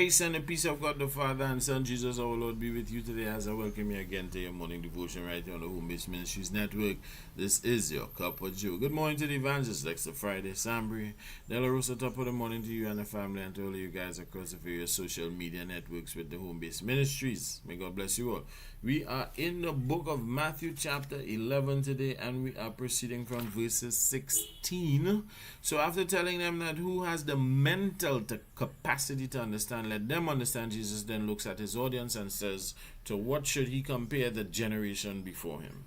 grace and the peace of God the Father and Son Jesus our Lord be with you today as I welcome you again to your morning devotion right here on the Home Based Ministries Network. This is your Cup of Joe. Good morning to the evangelist, Dexter Friday, Sambri, Rosa, top of the morning to you and the family and to all of you guys across the various social media networks with the Home Based Ministries. May God bless you all. We are in the book of Matthew chapter 11 today and we are proceeding from verses 16. So after telling them that who has the mental capacity to understand, let them understand, Jesus then looks at his audience and says, to what should he compare the generation before him?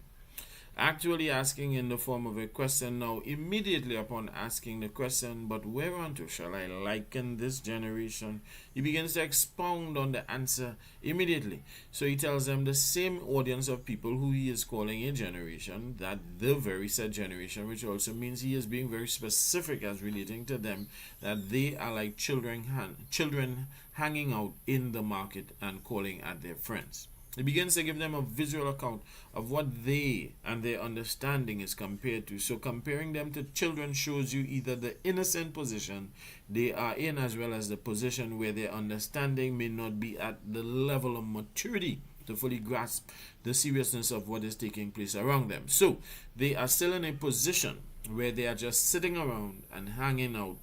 Actually asking in the form of a question. Now immediately upon asking the question, but whereunto shall I liken this generation? He begins to expound on the answer immediately. So he tells them the same audience of people who he is calling a generation, that the very said generation, which also means he is being very specific as relating to them, that they are like children hanging out in the market and calling at their friends. He begins to give them a visual account of what they and their understanding is compared to. So comparing them to children shows you either the innocent position they are in as well as the position where their understanding may not be at the level of maturity to fully grasp the seriousness of what is taking place around them. So they are still in a position where they are just sitting around and hanging out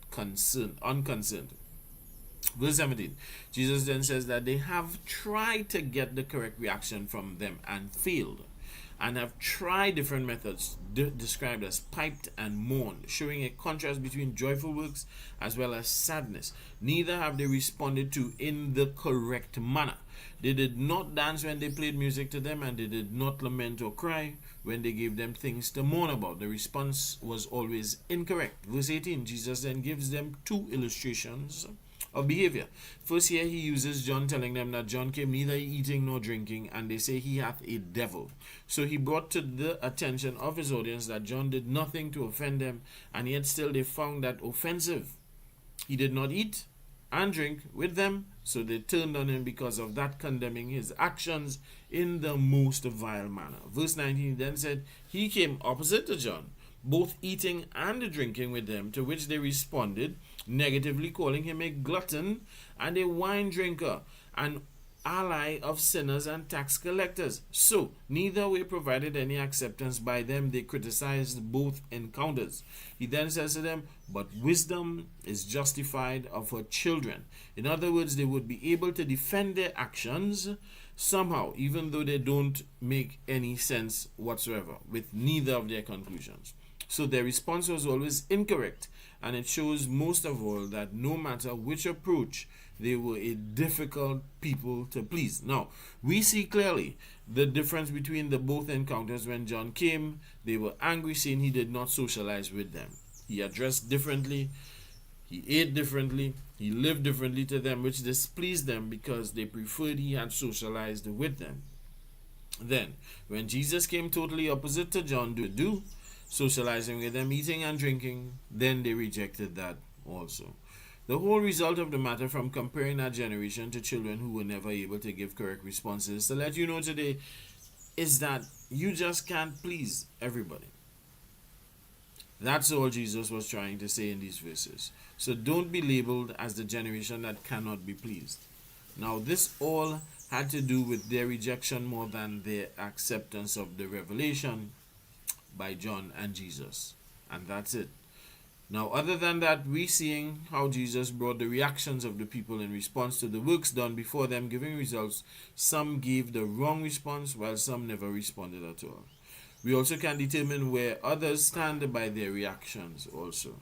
unconcerned. Verse 17, Jesus then says that they have tried to get the correct reaction from them and failed, and have tried different methods described as piped and mourned, showing a contrast between joyful works as well as sadness. Neither have they responded to in the correct manner. They did not dance when they played music to them, and they did not lament or cry when they gave them things to mourn about. The response was always incorrect. Verse 18, Jesus then gives them two illustrations of behavior. First here he uses John, telling them that John came neither eating nor drinking, and they say he hath a devil. So he brought to the attention of his audience that John did nothing to offend them, and yet still they found that offensive. He did not eat and drink with them, so they turned on him because of that, condemning his actions in the most vile manner. Verse 19 then said, he came opposite to John, both eating and drinking with them, to which they responded negatively, calling him a glutton and a wine drinker, an ally of sinners and tax collectors. So neither way provided any acceptance by them. They criticized both encounters. He then says to them, but wisdom is justified of her children. In other words, they would be able to defend their actions somehow, even though they don't make any sense whatsoever with neither of their conclusions. So their response was always incorrect, and it shows most of all that no matter which approach, they were a difficult people to please. Now, we see clearly the difference between the both encounters. When John came, they were angry, saying he did not socialize with them. He addressed differently, he ate differently, he lived differently to them, which displeased them because they preferred he had socialized with them. Then, when Jesus came totally opposite to John do, socializing with them, eating and drinking, then they rejected that also. The whole result of the matter from comparing that generation to children who were never able to give correct responses to let you know today is that you just can't please everybody. That's all Jesus was trying to say in these verses. So don't be labeled as the generation that cannot be pleased. Now this all had to do with their rejection more than their acceptance of the revelation by John and Jesus, and that's it. Now other than that, we seeing how Jesus brought the reactions of the people in response to the works done before them giving results. Some gave the wrong response while some never responded at all. We also can determine where others stand by their reactions also.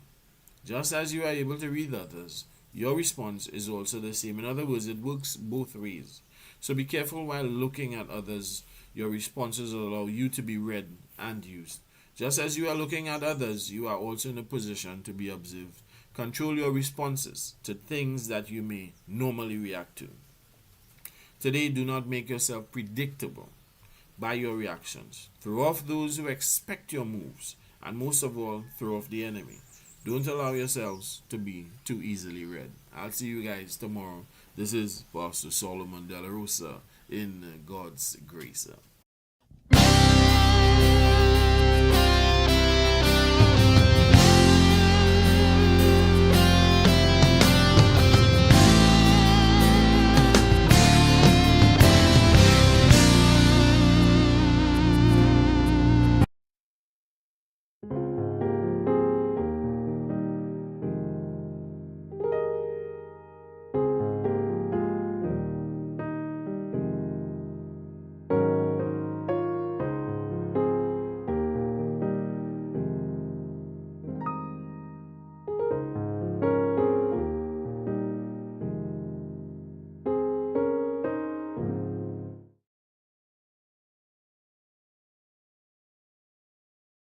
Just as you are able to read others, your response is also the same. In other words, it works both ways. So be careful while looking at others. Your responses will allow you to be read and used. Just as you are looking at others, you are also in a position to be observed. Control your responses to things that you may normally react to. Today, do not make yourself predictable by your reactions. Throw off those who expect your moves, and most of all, throw off the enemy. Don't allow yourselves to be too easily read. I'll see you guys tomorrow. This is Pastor Solomon De La Rosa in God's grace.